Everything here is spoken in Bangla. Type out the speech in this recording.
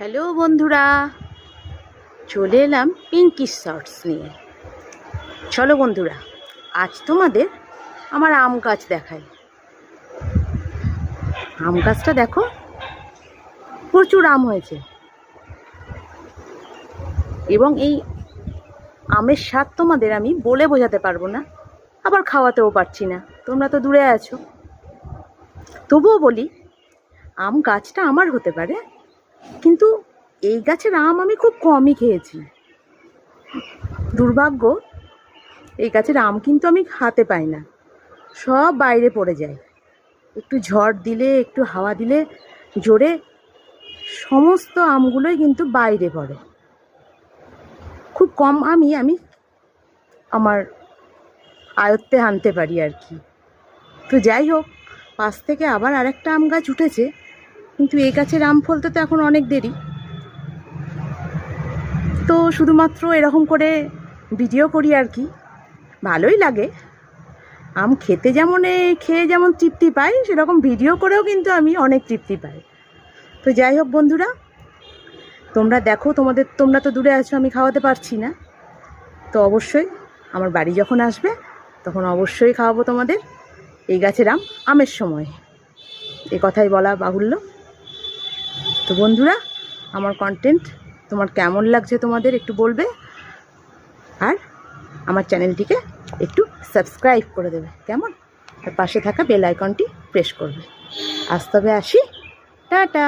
হ্যালো বন্ধুরা, চলে এলাম পিঙ্কি শর্টস নিয়ে। চলো বন্ধুরা, আজ তোমাদের আমার আম গাছ দেখাই। আম গাছটা দেখো, প্রচুর আম হয়েছে এবং এই আমের স্বাদ তোমাদের আমি বলে বোঝাতে পারবো না, আবার খাওয়াতেও পারছি না, তোমরা তো দূরে আছো। তবুও বলি, আম গাছটা আমার হতে পারে, কিন্তু এই গাছের আম আমি খুব কমই খেয়েছি। দুর্ভাগ্য, এই গাছের আম কিন্তু আমি হাতে পাই না, সব বাইরে পড়ে যায়। একটু ঝড় দিলে, একটু হাওয়া দিলে জোরে সমস্ত আমগুলোই কিন্তু বাইরে পড়ে। খুব কম আমি আমার আয়ত্তে আনতে পারি আর কি। তো যাই হোক, পাশ থেকে আবার আরেকটা আম গাছ উঠেছে, কিন্তু এই গাছের আম ফলতে তো এখন অনেক দেরি। তো শুধুমাত্র এরকম করে ভিডিও করি আর কি, ভালোই লাগে। আম খেয়ে যেমন তৃপ্তি পাই, সেরকম ভিডিও করেও কিন্তু আমি অনেক তৃপ্তি পাই। তো যাই হোক বন্ধুরা, তোমরা দেখো, তোমরা তো দূরে আছো, আমি খাওয়াতে পারছি না। তো অবশ্যই আমার বাড়ি যখন আসবে তখন অবশ্যই খাওয়াবো তোমাদের এই গাছের আমের সময়। এ কথাই বলা বাহুল্য। তো বন্ধুরা, আমার কন্টেন্ট তোমার কেমন লাগছে তোমাদের একটু বলবে, আর আমার চ্যানেলটিকে একটু সাবস্ক্রাইব করে দেবে, কেমন? আর পাশে থাকা বেল আইকনটি প্রেস করবে। আজ তবে আসি, টাটা।